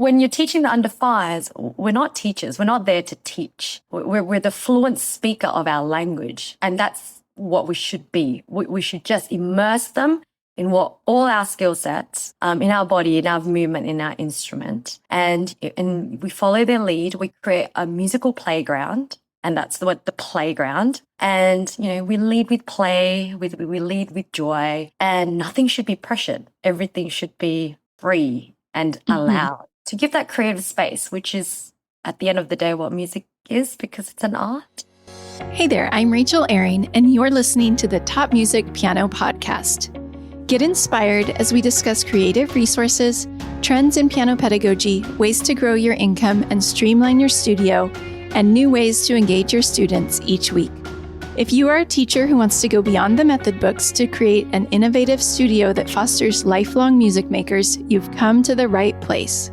when you're teaching the under fives, we're not teachers. We're not there to teach. We're the fluent speaker of our language. And that's what we should be. We should just immerse them in what all our skill sets, in our body, in our movement, in our instrument. And we follow their lead. We create a musical playground. And that's the playground. And, we lead with play, we lead with joy, and nothing should be pressured. Everything should be free and allowed to give that creative space, which is at the end of the day what music is, because it's an art. Hey there, I'm Rachel Ehring, and you're listening to the Top Music Piano Podcast. Get inspired as we discuss creative resources, trends in piano pedagogy, ways to grow your income and streamline your studio, and new ways to engage your students each week. If you are a teacher who wants to go beyond the method books to create an innovative studio that fosters lifelong music makers, you've come to the right place.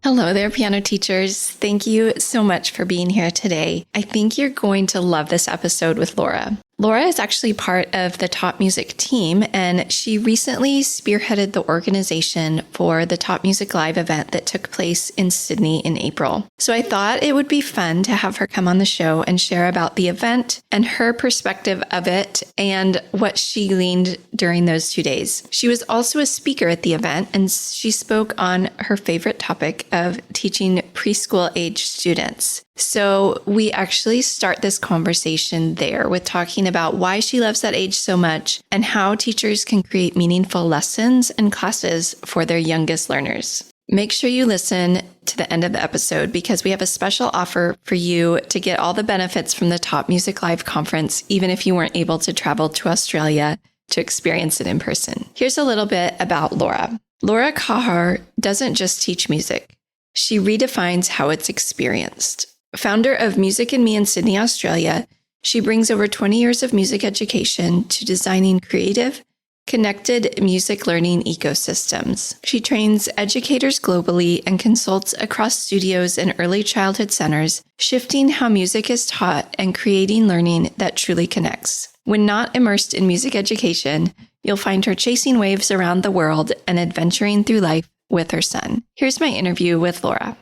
Hello there, piano teachers. Thank you so much for being here today. I think you're going to love this episode with Laura. Laura is actually part of the Top Music team, and she recently spearheaded the organization for the TopMusicLive event that took place in Sydney in April. So I thought it would be fun to have her come on the show and share about the event and her perspective of it and what she gleaned during those 2 days. She was also a speaker at the event, and she spoke on her favorite topic of teaching preschool age students. So we actually start this conversation there with talking about why she loves that age so much and how teachers can create meaningful lessons and classes for their youngest learners. Make sure you listen to the end of the episode because we have a special offer for you to get all the benefits from the Top Music Live conference, even if you weren't able to travel to Australia to experience it in person. Here's a little bit about Laura. Laura Kahar doesn't just teach music. She redefines how it's experienced. Founder of Music and Me in Sydney, Australia, she brings over 20 years of music education to designing creative, connected music learning ecosystems. She trains educators globally and consults across studios and early childhood centers, shifting how music is taught and creating learning that truly connects. When not immersed in music education, you'll find her chasing waves around the world and adventuring through life with her son. Here's my interview with Laura.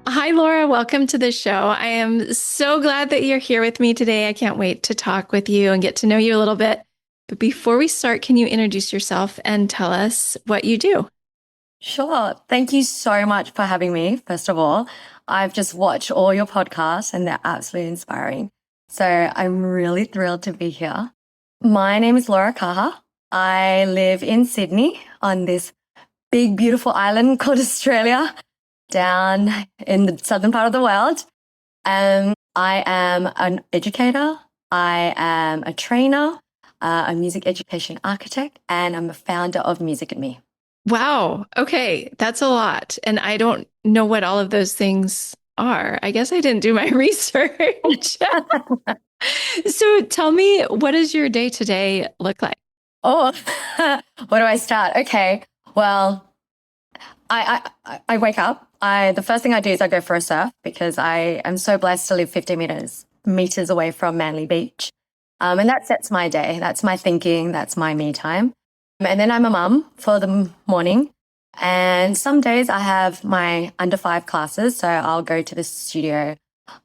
Hi, Laura. Welcome to the show. I am so glad that you're here with me today. I can't wait to talk with you and get to know you a little bit. But before we start, can you introduce yourself and tell us what you do? Sure. Thank you so much for having me, first of all. I've just watched all your podcasts and they're absolutely inspiring. So I'm really thrilled to be here. My name is Laura Kahar. I live in Sydney on this big, beautiful island called Australia, down in the southern part of the world. I am an educator. I am a trainer, a music education architect, and I'm a founder of Music and Me. Wow. Okay. That's a lot. And I don't know what all of those things are. I guess I didn't do my research. So tell me, what does your day-to-day look like? Oh, where do I start? Okay. Well, I wake up. The first thing I do is I go for a surf because I am so blessed to live 50 meters away from Manly Beach. And that sets my day. That's my thinking. That's my me time. And then I'm a mum for the morning. And some days I have my under 5 classes. So I'll go to the studio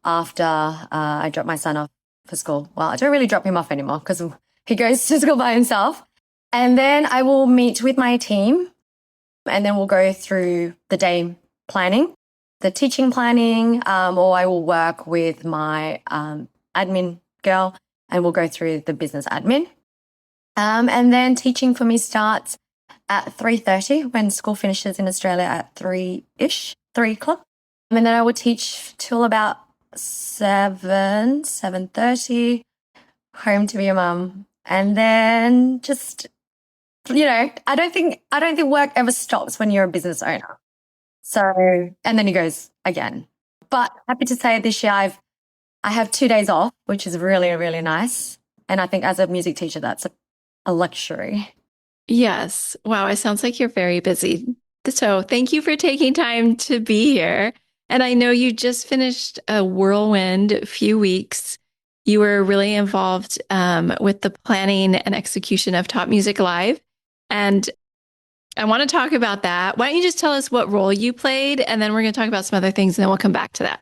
after I drop my son off for school. Well, I don't really drop him off anymore because he goes to school by himself. And then I will meet with my team and then we'll go through the day planning, the teaching planning, or I will work with my admin girl and we'll go through the business admin. And then teaching for me starts at 3:30 when school finishes in Australia at 3-ish, 3 o'clock. And then I will teach till about 7:30, home to be a mum. And then just, I don't think work ever stops when you're a business owner. So, and then it goes again. But happy to say this year I have 2 days off, which is really, really nice. And I think as a music teacher, that's a luxury. Yes. Wow. It sounds like you're very busy. So thank you for taking time to be here. And I know you just finished a whirlwind few weeks. You were really involved with the planning and execution of Top Music Live. And I want to talk about that. Why don't you just tell us what role you played, and then we're going to talk about some other things, and then we'll come back to that.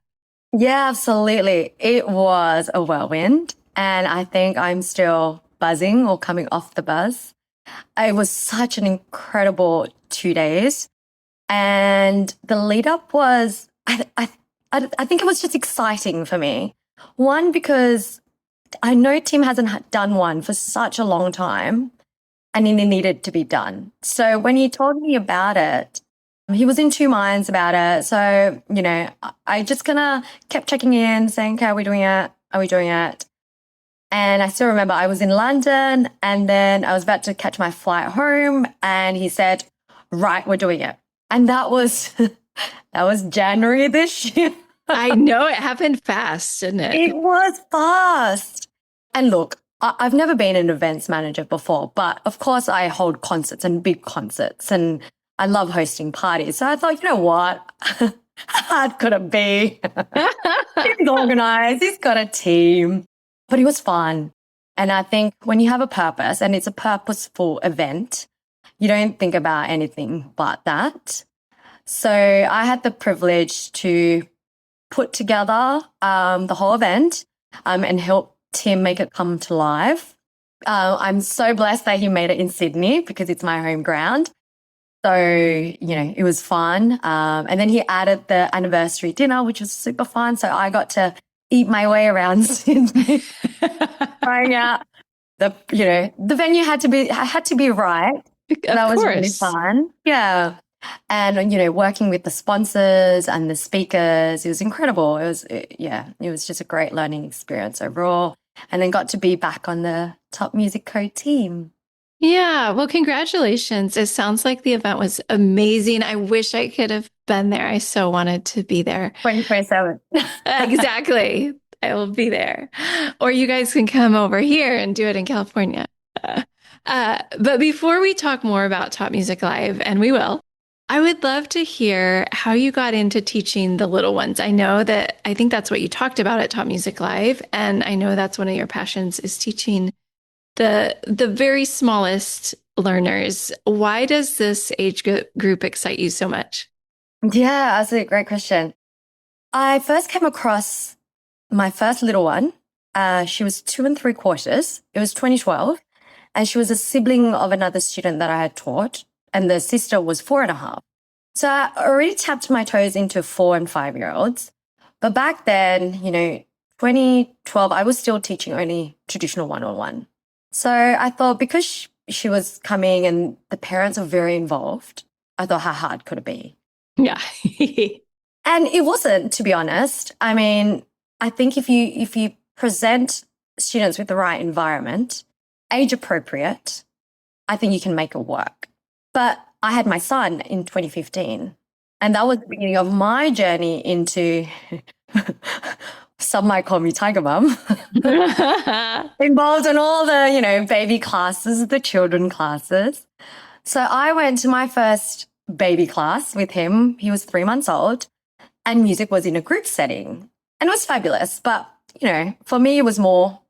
Yeah, absolutely. It was a whirlwind, and I think I'm still buzzing or coming off the buzz. It was such an incredible 2 days, and the lead up was, I think it was just exciting for me. One, because I know Tim hasn't done one for such a long time, and it needed to be done. So when he told me about it, he was in two minds about it. So, I just kind of kept checking in, saying, okay, are we doing it? Are we doing it? And I still remember I was in London, and then I was about to catch my flight home, and he said, right, we're doing it. And that was that was January this year. I know it happened fast, didn't it? It was fast. And look, I've never been an events manager before, but of course I hold concerts and big concerts, and I love hosting parties. So I thought, you know what? How hard could it be? He's organized, he's got a team, but it was fun. And I think when you have a purpose and it's a purposeful event, you don't think about anything but that. So I had the privilege to put together the whole event and help Tim make it come to life. I'm so blessed that he made it in Sydney because it's my home ground. So, it was fun. And then he added the anniversary dinner, which was super fun. So I got to eat my way around Sydney, trying out the venue had to be right. That was really fun. Yeah. And, working with the sponsors and the speakers, it was incredible. It was just a great learning experience overall. And then got to be back on the Top Music Co team. Yeah. Well, congratulations. It sounds like the event was amazing. I wish I could have been there. I so wanted to be there. 2027. Exactly. I will be there. Or you guys can come over here and do it in California. But before we talk more about Top Music Live, and we will, I would love to hear how you got into teaching the little ones. I think that's what you talked about at Top Music Live. And I know that's one of your passions is teaching the very smallest learners. Why does this age group excite you so much? Yeah, that's a great question. I first came across my first little one. She was 2 3/4. It was 2012. And she was a sibling of another student that I had taught. And the sister was 4.5. So I already tapped my toes into 4 and 5-year-olds. But back then, 2012, I was still teaching only traditional one-on-one. So I thought because she was coming and the parents are very involved, I thought, how hard could it be? Yeah. And it wasn't, to be honest. I mean, I think if you present students with the right environment, age appropriate, I think you can make it work. But I had my son in 2015, and that was the beginning of my journey into, some might call me Tiger Mum, involved in all the, baby classes, the children classes. So I went to my first baby class with him. He was 3 months old, and music was in a group setting. And it was fabulous. But, for me, it was more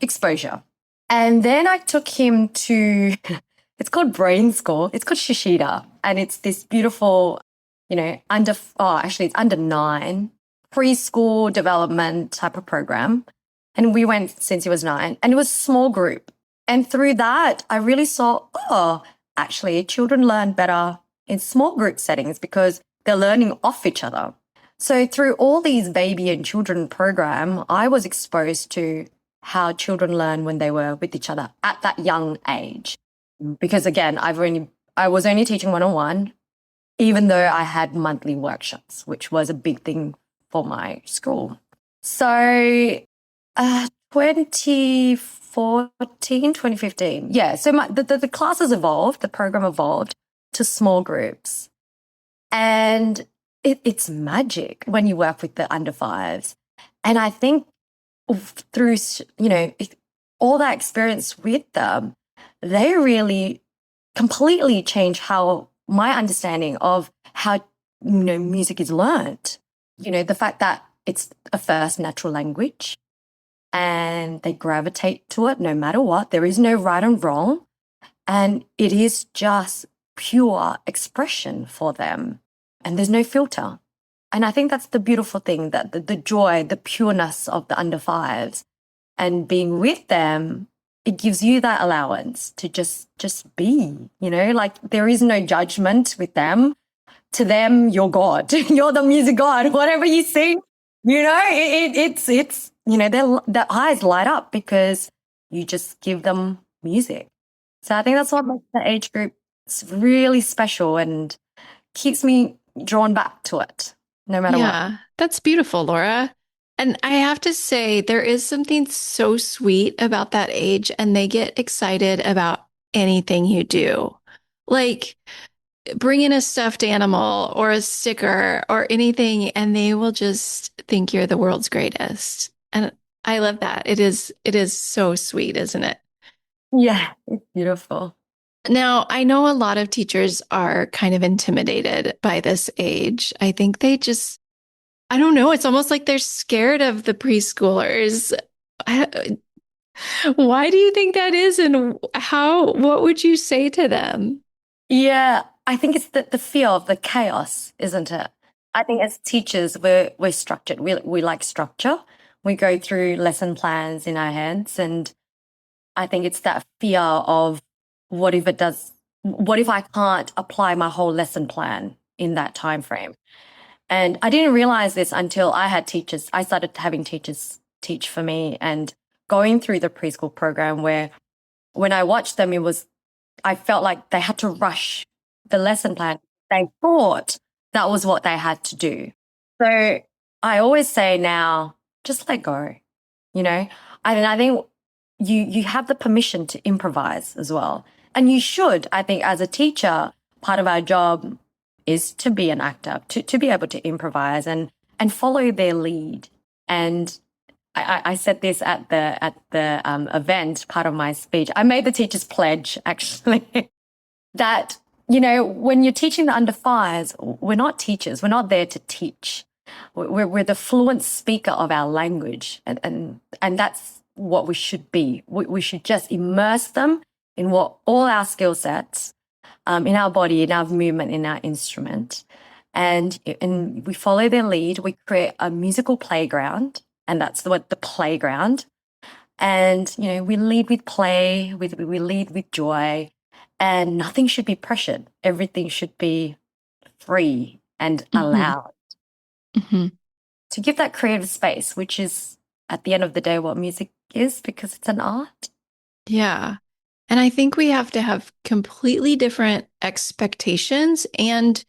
exposure. And then I took him to, it's called Brain School. It's called Shishida. And it's this beautiful, it's under 9, preschool development type of program. And we went since he was 9. And it was a small group. And through that, I really saw, actually, children learn better in small group settings because they're learning off each other. So through all these baby and children program, I was exposed to how children learn when they were with each other at that young age. Because again, I was only teaching one-on-one, even though I had monthly workshops, which was a big thing for my school. So 2015. Yeah, so the classes evolved, the program evolved to small groups. And it's magic when you work with the under 5s. And I think through, all that experience with them, they really completely change how my understanding of how, music is learned. The fact that it's a first natural language and they gravitate to it no matter what. There is no right and wrong. And it is just pure expression for them. And there's no filter. And I think that's the beautiful thing, that the joy, the pureness of the under fives, and being with them, it gives you that allowance to just be, like there is no judgment with them. To them, you're God. You're the music God. Whatever you sing, it's their eyes light up because you just give them music. So I think that's what makes the age group really special and keeps me drawn back to it, no matter what. Yeah, that's beautiful, Laura. And I have to say, there is something so sweet about that age, and they get excited about anything you do. Like bring in a stuffed animal or a sticker or anything, and they will just think you're the world's greatest. And I love that. It is so sweet, isn't it? Yeah, it's beautiful. Now, I know a lot of teachers are kind of intimidated by this age. I think I don't know, it's almost like they're scared of the preschoolers. Why do you think that is? And what would you say to them? Yeah, I think it's the fear of the chaos, isn't it? I think as teachers, we're structured. We like structure. We go through lesson plans in our heads, and I think it's that fear of what if I can't apply my whole lesson plan in that time frame? And I didn't realize this until I started having teachers teach for me and going through the preschool program, where when I watched them, I felt like they had to rush the lesson plan. They thought that was what they had to do. So I always say now, just let go, you know? I think you have the permission to improvise as well. And you should. I think as a teacher, part of our job is to be an actor, to be able to improvise and follow their lead. And I said this at the event, part of my speech. I made the teachers pledge, actually, that, when you're teaching the under fives, we're not teachers. We're not there to teach. We're the fluent speaker of our language. And that's what we should be. We should just immerse them in all our skill sets, in our body, in our movement, in our instrument. And we follow their lead. We create a musical playground, and that's the playground. And, we lead with play, we lead with joy, and nothing should be pressured. Everything should be free and allowed. Mm-hmm. To give that creative space, which is at the end of the day what music is, because it's an art. Yeah. And I think we have to have completely different expectations, and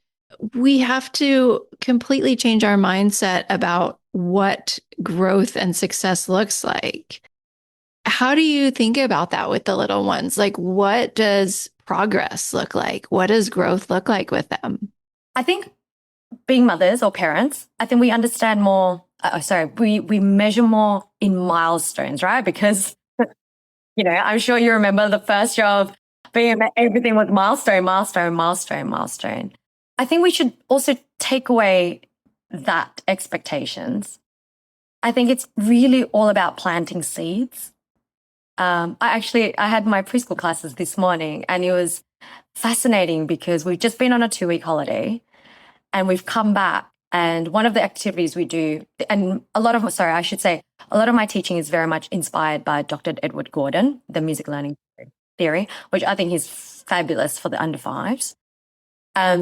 we have to completely change our mindset about what growth and success looks like. How do you think about that with the little ones? Like, what does progress look like? What does growth look like with them? I think being mothers or parents, I think we understand more. We measure more in milestones, right? Because, I'm sure you remember the first year of everything was milestone, milestone, milestone, milestone. I think we should also take away that expectations. I think it's really all about planting seeds. I had my preschool classes this morning, and it was fascinating because we've just been on a 2-week holiday and we've come back, and one of the activities we do, and a lot of my teaching is very much inspired by Dr. Edward Gordon, the music learning theory, which I think is fabulous for the under fives.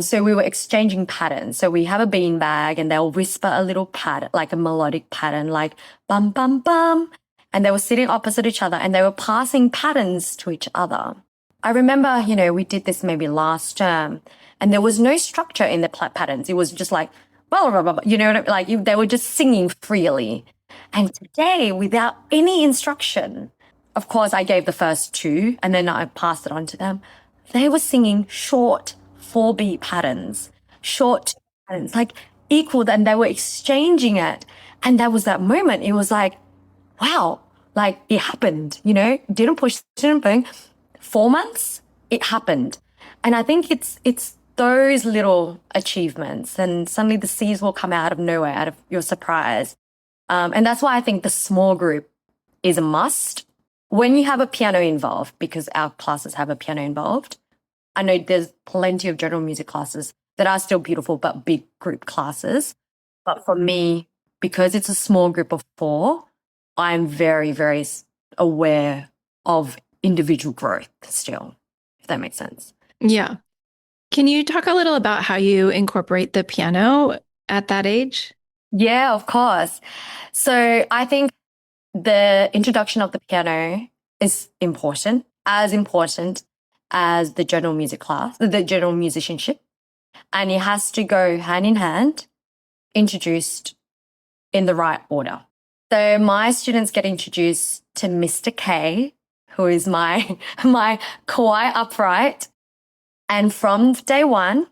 So we were exchanging patterns. So we have a bean bag, and they'll whisper a little pattern, like a melodic pattern, like bum, bum, bum. And they were sitting opposite each other, and they were passing patterns to each other. I remember, we did this maybe last term, and there was no structure in the patterns. It was just like, blah, blah, blah, blah, like they were just singing freely. And today, without any instruction, of course, I gave the first 2, and then I passed it on to them. They were singing short 4-beat patterns, like equal, and they were exchanging it. And that was that moment. It was like, wow, like it happened, didn't push, didn't bang. 4 months, it happened. And I think it's those little achievements, and suddenly the seeds will come out of nowhere, out of your surprise. And that's why I think the small group is a must. When you have a piano involved, because our classes have a piano involved, I know there's plenty of general music classes that are still beautiful, but big group classes. But for me, because it's a small group of 4, I'm very, very aware of individual growth still, if that makes sense. Yeah. Can you talk a little about how you incorporate the piano at that age? Yeah, of course. So I think the introduction of the piano is important as the general music class, the general musicianship. And it has to go hand in hand, introduced in the right order. So my students get introduced to Mr. K, who is my quiet upright. And from day one,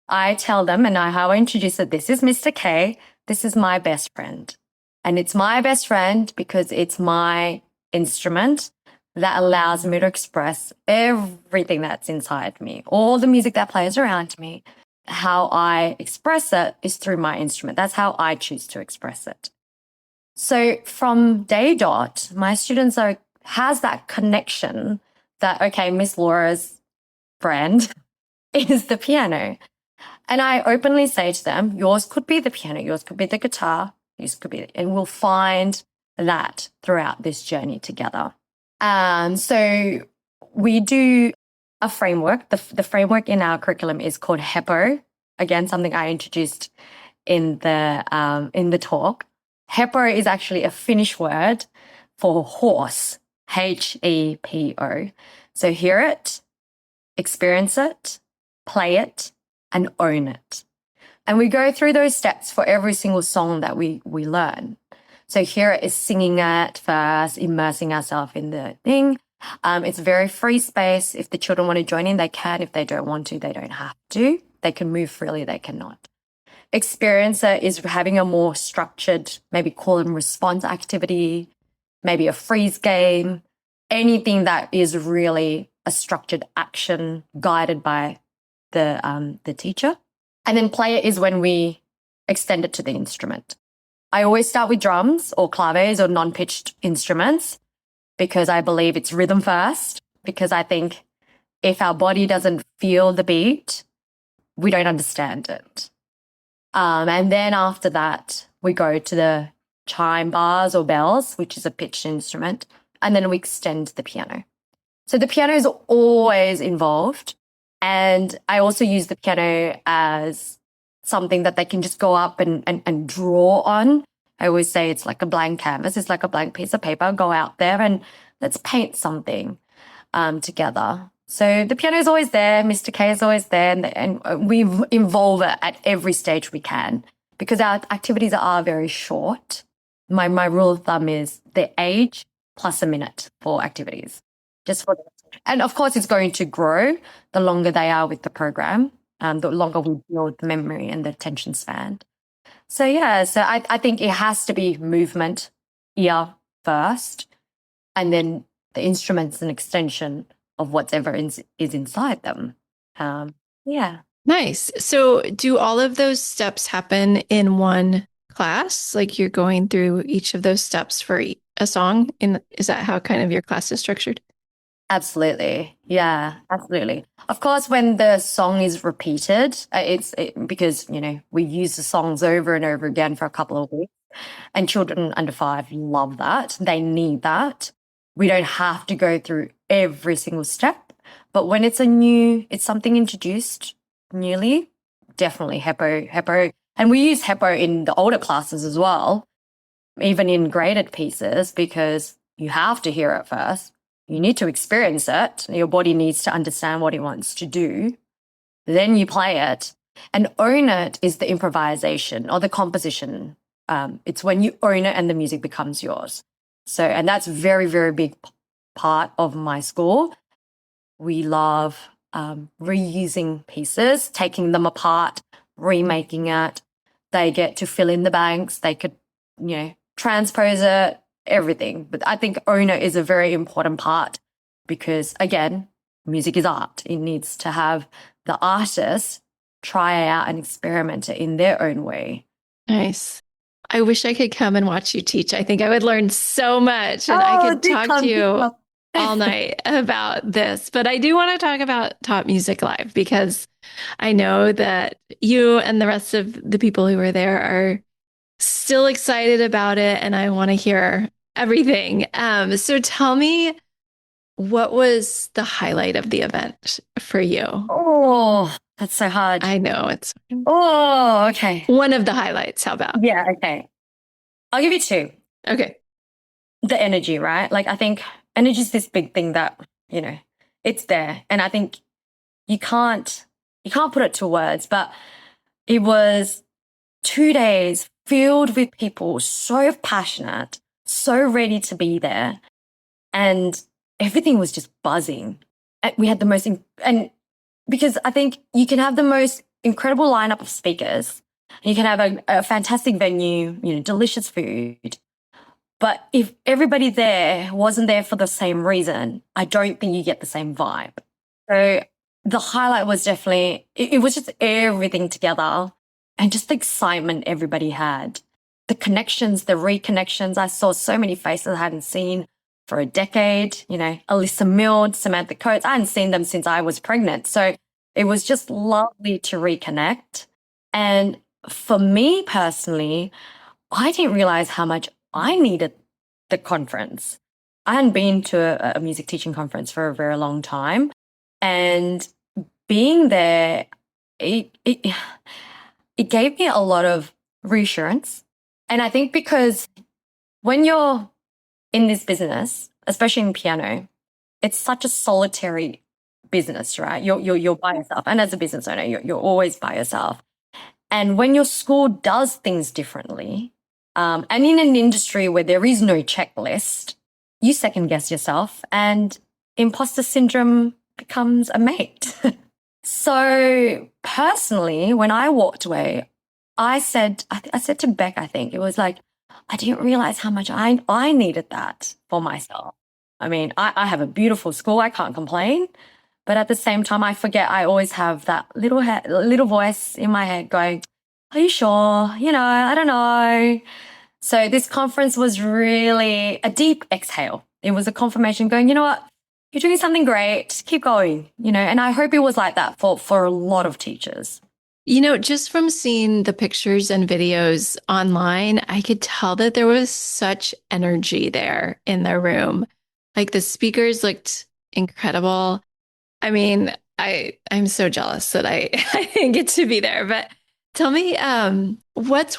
I tell them, and how I introduce it, this is Mr. K, this is my best friend. And it's my best friend because it's my instrument that allows me to express everything that's inside me, all the music that plays around me. How I express it is through my instrument. That's how I choose to express it. So from day dot, my students has that connection that, okay, Miss Laura's friend is the piano. And I openly say to them, yours could be the piano, yours could be the guitar, yours could be, and we'll find that throughout this journey together. So we do a framework. The framework in our curriculum is called HEPO. Again, something I introduced in the talk. HEPO is actually a Finnish word for horse, HEPO. So hear it, experience it, play it, and own it. And we go through those steps for every single song that we learn. So hear it is singing it first, immersing ourselves in the thing. It's very free space. If the children want to join in, they can. If they don't want to, they don't have to. They can move freely, they cannot. Experiencer is having a more structured, maybe call and response activity, maybe a freeze game, anything that is really a structured action guided by the teacher. And then play it is when we extend it to the instrument. I always start with drums or claves or non-pitched instruments because I believe it's rhythm first, because I think if our body doesn't feel the beat, we don't understand it. And then after that, we go to the chime bars or bells, which is a pitched instrument, and then we extend the piano. So the piano is always involved. And I also use the piano as something that they can just go up and draw on. I always say it's like a blank canvas. It's like a blank piece of paper. Go out there and let's paint something together. So the piano is always there. Mr. K is always there. And we involve it at every stage we can because our activities are very short. My rule of thumb is the age plus a minute for activities. And of course, it's going to grow the longer they are with the program, the longer we build the memory and the attention span. So yeah, so I think it has to be movement, ear first, and then the instrument's an extension of whatever is inside them. Yeah. Nice. So do all of those steps happen in one class? Like you're going through each of those steps for a song? Is that how kind of your class is structured? Absolutely. Yeah, absolutely. Of course, when the song is repeated, because, we use the songs over and over again for a couple of weeks, and children under 5 love that. They need that. We don't have to go through every single step, but when it's something introduced newly, definitely HEPO. And we use HEPO in the older classes as well, even in graded pieces, because you have to hear it first. You need to experience it. Your body needs to understand what it wants to do. Then you play it. And own it is the improvisation or the composition. It's when you own it and the music becomes yours. So, and that's very, very big part of my school. We love reusing pieces, taking them apart, remaking it. They get to fill in the blanks. They could, transpose it, everything. But I think owner is a very important part because, again, music is art. It needs to have the artist try out and experiment it in their own way. Nice. I wish I could come and watch you teach. I think I would learn so much and I could talk to you all night about this, but I do want to talk about Top Music Live because I know that you and the rest of the people who were there are still excited about it, and I want to hear everything. So tell me, what was the highlight of the event for you? Oh, that's so hard. I know it's Oh, okay. one of the highlights. How about? Yeah, okay. I'll give you two. Okay. The energy, right? Like I think energy is this big thing that, it's there. And I think you can't put it to words, but it was 2 days filled with people so passionate, so ready to be there. And everything was just buzzing. And we had the most, and because I think you can have the most incredible lineup of speakers, you can have a fantastic venue, delicious food. But if everybody there wasn't there for the same reason, I don't think you get the same vibe. So the highlight was definitely, it was just everything together and just the excitement everybody had. The connections, the reconnections. I saw so many faces I hadn't seen for a decade, Alyssa Mills, Samantha Coates. I hadn't seen them since I was pregnant. So it was just lovely to reconnect. And for me personally, I didn't realize how much I needed the conference. I hadn't been to a music teaching conference for a very long time. And being there, it gave me a lot of reassurance. And I think because when you're in this business, especially in piano, it's such a solitary business, right? You're by yourself. And as a business owner, you're always by yourself. And when your school does things differently, and in an industry where there is no checklist, you second guess yourself and imposter syndrome becomes a mate. So personally, when I walked away, I said to Beck, I think it was like, I didn't realize how much I needed that for myself. I mean, I have a beautiful school. I can't complain. But at the same time, I forget I always have that little voice in my head going, are you sure? I don't know. So this conference was really a deep exhale. It was a confirmation going, you know what? You're doing something great. Keep going, and I hope it was like that for a lot of teachers. Just from seeing the pictures and videos online, I could tell that there was such energy there in the room. Like the speakers looked incredible. I mean, I'm so jealous that I, I didn't get to be there. But tell me, what's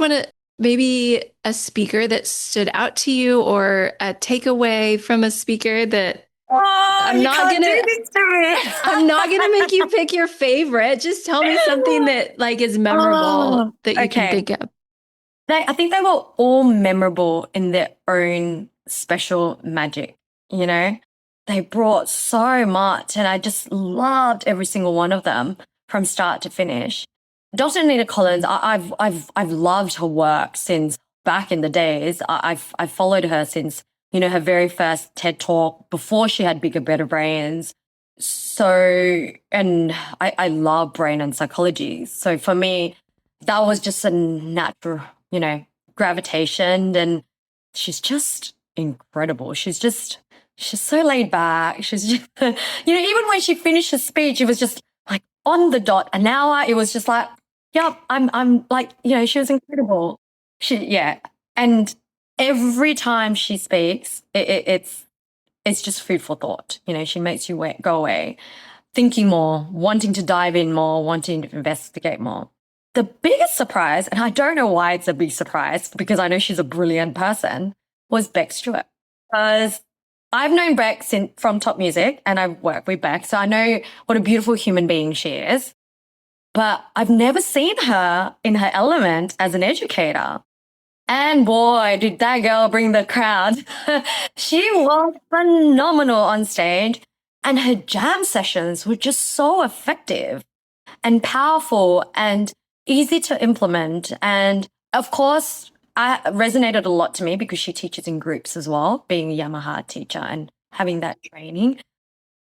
maybe a speaker that stood out to you or a takeaway from a speaker that I'm not gonna make you pick your favorite. Just tell me something that is memorable that you can think of. I think they were all memorable in their own special magic, They brought so much and I just loved every single one of them from start to finish. Dr. Anita Collins, I've loved her work since back in the days. I've followed her since, her very first TED Talk before she had Bigger, Better Brains. So, and I love brain and psychology. So for me, that was just a natural, gravitation. And she's just incredible. She's so laid back. She's just, even when she finished her speech, it was just like on the dot, an hour. It was just like, yep, I'm like, she was incredible. And every time she speaks, it's just food for thought. She makes you go away thinking more, wanting to dive in more, wanting to investigate more. The biggest surprise, and I don't know why it's a big surprise because I know she's a brilliant person, was Beck Stewart. Because I've known Beck from Top Music and I've worked with Beck, so I know what a beautiful human being she is. But I've never seen her in her element as an educator. And boy, did that girl bring the crowd. She was phenomenal on stage and her jam sessions were just so effective and powerful and easy to implement. And of course, I resonated a lot to me because she teaches in groups as well, being a Yamaha teacher and having that training.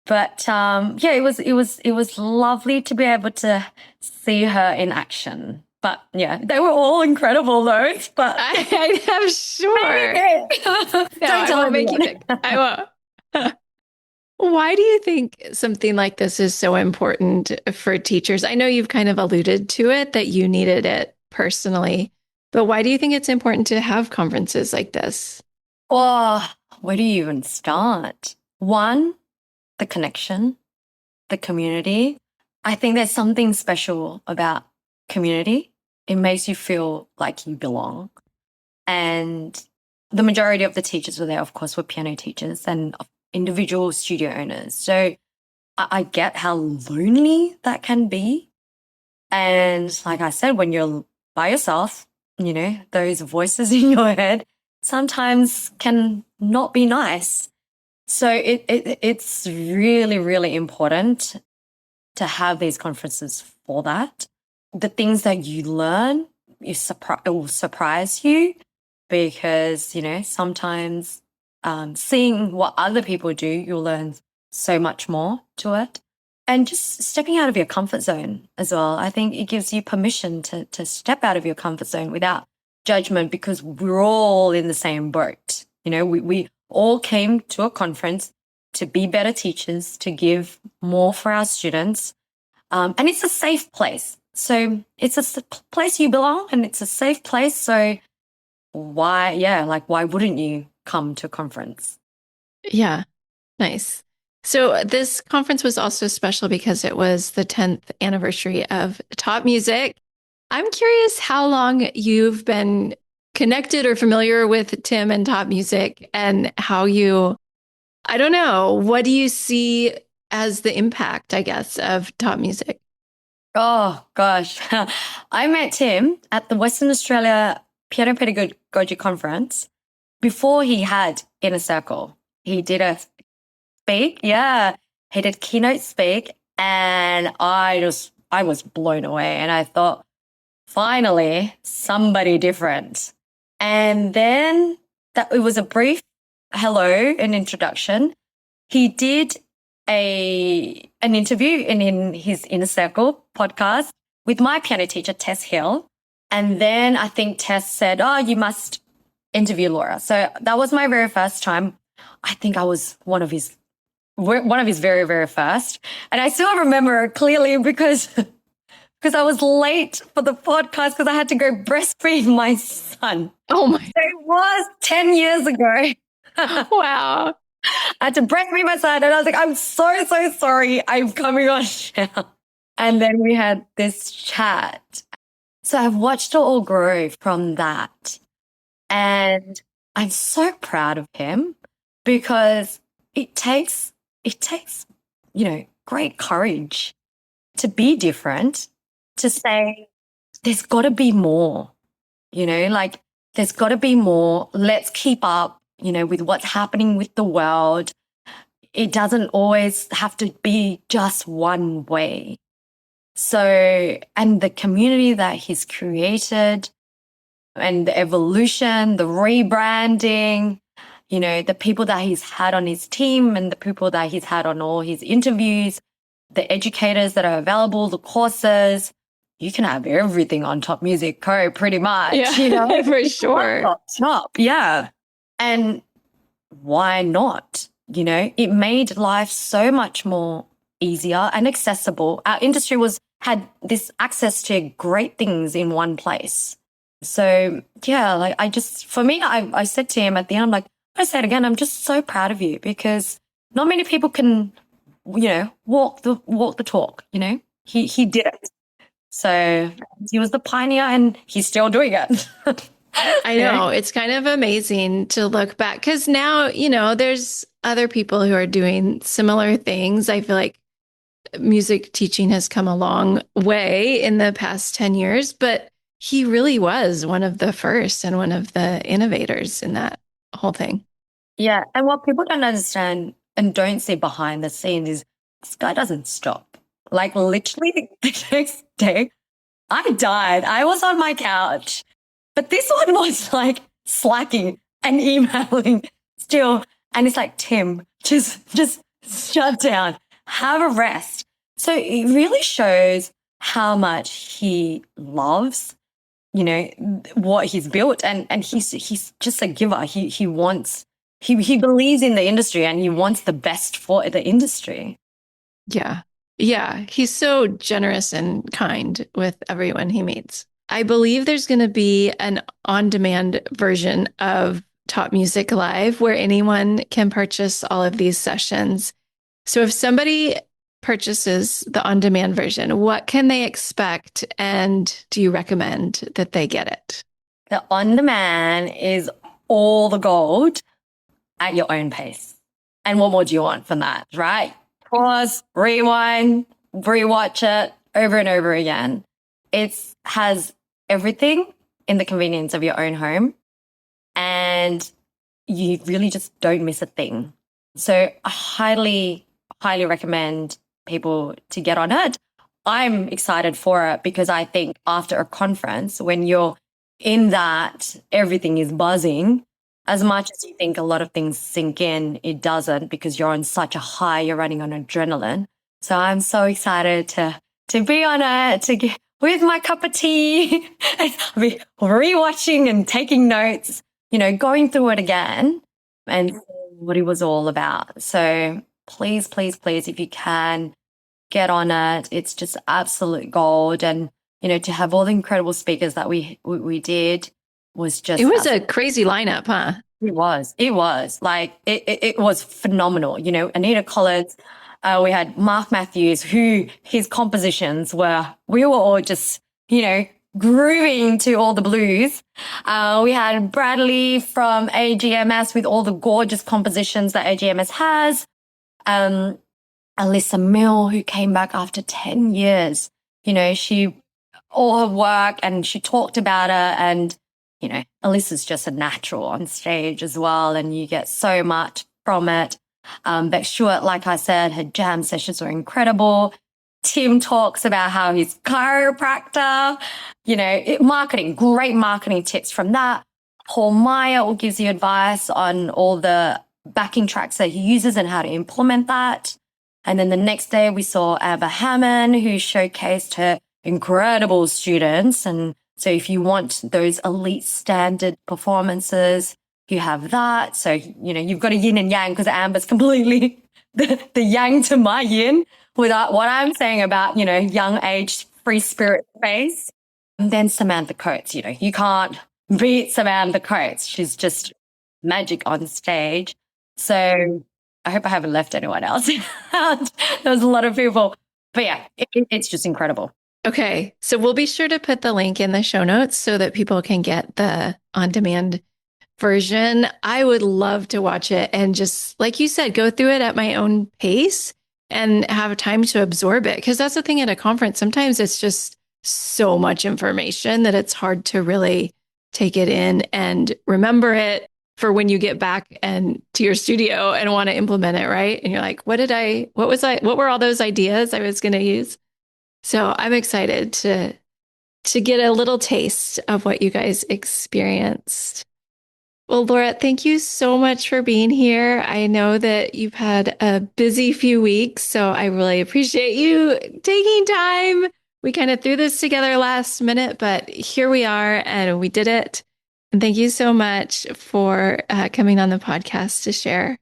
But it was lovely to be able to see her in action. But yeah, they were all incredible though. But I'm sure. Don't tell I won't make you anyone. pick. I won't. Why do you think something like this is so important for teachers? I know you've kind of alluded to it that you needed it personally, but why do you think it's important to have conferences like this? Oh, where do you even start? One, the connection, the community. I think there's something special about community. It makes you feel like you belong. And the majority of the teachers were there, of course, were piano teachers and individual studio owners. So I get how lonely that can be. And like I said, when you're by yourself, those voices in your head sometimes can not be nice. So it's really, really important to have these conferences for that. The things that you learn, it will surprise you because, sometimes seeing what other people do, you'll learn so much more to it. And just stepping out of your comfort zone as well. I think it gives you permission to step out of your comfort zone without judgment because we're all in the same boat. We all came to a conference to be better teachers, to give more for our students. And it's a safe place. So it's a place you belong and it's a safe place. So why wouldn't you come to a conference? Yeah, nice. So this conference was also special because it was the 10th anniversary of Top Music. I'm curious how long you've been connected or familiar with Tim and Top Music and how I don't know, what do you see as the impact, I guess, of Top Music? Oh, gosh. I met Tim at the Western Australia Piano Pedagogy Conference before he had Inner Circle. He did a speak. Yeah. He did keynote speak. And I was blown away. And I thought, finally, somebody different. And then it was a brief hello, an introduction. He did an interview in his Inner Circle podcast with my piano teacher, Tess Hill. And then I think Tess said, oh, you must interview Laura. So that was my very first time. I think I was one of his very, very first. And I still remember it clearly because I was late for the podcast because I had to go breastfeed my son. Oh my. It was 10 years ago. Wow. I had to breastfeed my son and I was like, I'm so, so sorry. I'm coming on now. And then we had this chat. So I've watched it all grow from that. And I'm so proud of him because it takes, great courage to be different, to say, there's got to be more, there's got to be more. Let's keep up, with what's happening with the world. It doesn't always have to be just one way. So, and the community that he's created and the evolution, the rebranding, the people that he's had on his team and the people that he's had on all his interviews, the educators that are available, the courses, you can have everything on Top Music Co. pretty much, Yeah, for sure. Top, yeah. And why not? It made life so much more easier and accessible. Our industry had this access to great things in one place. So yeah, for me, I said to him at the end, I'm like, I said again, I'm just so proud of you because not many people can, walk the talk, he did it. So he was the pioneer and he's still doing it. I know. It's kind of amazing to look back because now, there's other people who are doing similar things. I feel like music teaching has come a long way in the past 10 years, but he really was one of the first and one of the innovators in that whole thing. Yeah. And what people don't understand and don't see behind the scenes is this guy doesn't stop. Like literally the next day, I died. I was on my couch. But this one was like slacking and emailing still. And it's like, Tim, just shut down, have a rest. So it really shows how much he loves, what he's built. And he's just a giver. He wants he believes in the industry and he wants the best for the industry. Yeah. Yeah. He's so generous and kind with everyone he meets. I believe there's going to be an on-demand version of Top Music Live where anyone can purchase all of these sessions. So if somebody purchases the on-demand version, what can they expect? And do you recommend that they get it? The on-demand is all the gold at your own pace. And what more do you want from that, right? Pause, rewind, rewatch it over and over again. It has everything in the convenience of your own home, and you really just don't miss a thing. So I highly recommend people to get on it. I'm excited for it because I think after a conference, when you're in that, everything is buzzing. As much as you think a lot of things sink in, it doesn't, because you're on such a high, you're running on adrenaline. So I'm so excited to be on it, to get with my cup of tea, I'll be rewatching and taking notes, going through it again and what it was all about. So please, if you can, get on it. It's just absolute gold. And, to have all the incredible speakers that we did was just... It was a crazy lineup, huh? It was like, it was phenomenal. Anita Collins, we had Mark Matthews, who his compositions we were all just, grooving to all the blues. We had Bradley from AGMS with all the gorgeous compositions that AGMS has. Alyssa Mill, who came back after 10 years, all her work, and she talked about it. And, Alyssa's just a natural on stage as well, and you get so much from it. Beck Stewart, like I said, her jam sessions were incredible. Tim talks about how he's chiropractor, marketing, great marketing tips from that. Paul Meyer gives you advice on all the backing tracks that he uses and how to implement that. And then the next day we saw Amber Hammond, who showcased her incredible students. And so if you want those elite standard performances, you have that. So, you've got a yin and yang, because Amber's completely the yang to my yin, without what I'm saying about, young age, free spirit space. And then Samantha Coates, you can't beat Samantha Coates. She's just magic on stage. So I hope I haven't left anyone else out. There's a lot of people. But yeah, it's just incredible. Okay. So we'll be sure to put the link in the show notes so that people can get the on-demand version. I would love to watch it and just, like you said, go through it at my own pace and have time to absorb it. Because that's the thing at a conference. Sometimes it's just so much information that it's hard to really take it in and remember it for when you get back and to your studio and want to implement it, right? And you're like, what were all those ideas I was going to use? So I'm excited to get a little taste of what you guys experienced. Well, Laura, thank you so much for being here. I know that you've had a busy few weeks, so I really appreciate you taking time. We kind of threw this together last minute, but here we are and we did it. And thank you so much for coming on the podcast to share.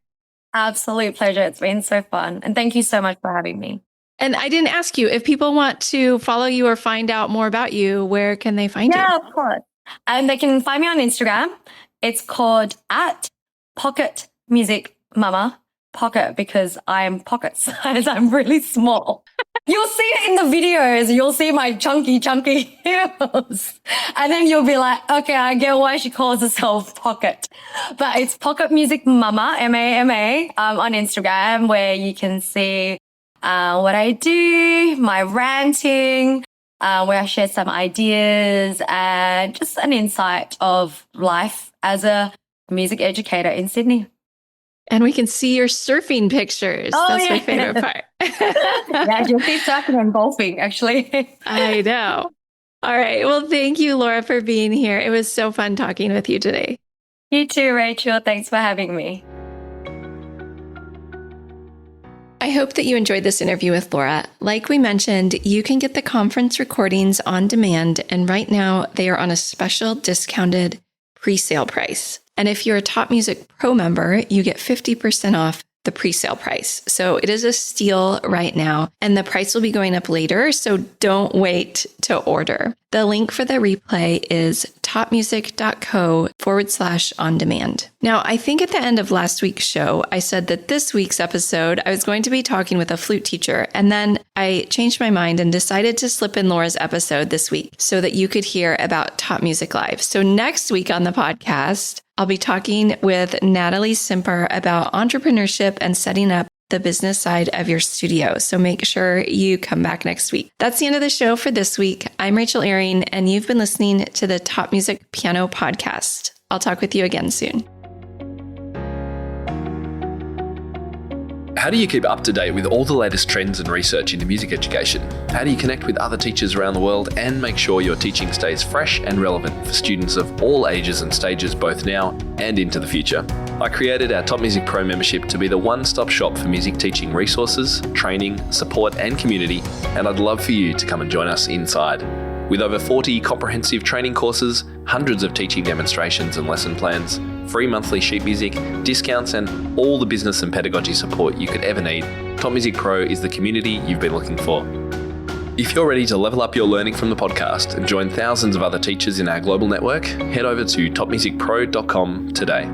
Absolute pleasure. It's been so fun. And thank you so much for having me. And I didn't ask you, if people want to follow you or find out more about you, where can they find you? Yeah, of course. And they can find me on Instagram. It's called @PocketMusicMama. Pocket, because I'm pocket size. I'm really small. You'll see it in the videos. You'll see my chunky heels. And then you'll be like, okay, I get why she calls herself Pocket. But it's Pocket Music Mama, MAMA, on Instagram, where you can see what I do, my ranting, where I share some ideas and just an insight of life as a music educator in Sydney. And we can see your surfing pictures. Oh, that's yeah. my favorite part. Yeah, you'll see surfing and golfing, actually. I know. All right. Well, thank you, Laura, for being here. It was so fun talking with you today. You too, Rachel. Thanks for having me. I hope that you enjoyed this interview with Laura. Like we mentioned, you can get the conference recordings on demand, and right now they are on a special discounted pre-sale price. And if you're a Top Music Pro member, you get 50% off the pre-sale price. So it is a steal right now, and the price will be going up later, so don't wait to order. The link for the replay is topmusic.co/on-demand. Now, I think at the end of last week's show, I said that this week's episode, I was going to be talking with a flute teacher, and then I changed my mind and decided to slip in Laura's episode this week so that you could hear about Top Music Live. So next week on the podcast, I'll be talking with Natalie Simper about entrepreneurship and setting up the business side of your studio. So make sure you come back next week. That's the end of the show for this week. I'm Rachel Ehring, and you've been listening to the Top Music Piano Podcast. I'll talk with you again soon. How do you keep up to date with all the latest trends and research into music education? How do you connect with other teachers around the world and make sure your teaching stays fresh and relevant for students of all ages and stages, both now and into the future? I created our Top Music Pro membership to be the one-stop shop for music teaching resources, training, support and community, and I'd love for you to come and join us inside. With over 40 comprehensive training courses, hundreds of teaching demonstrations and lesson plans, free monthly sheet music, discounts, and all the business and pedagogy support you could ever need, Top Music Pro is the community you've been looking for. If you're ready to level up your learning from the podcast and join thousands of other teachers in our global network, head over to topmusicpro.com today.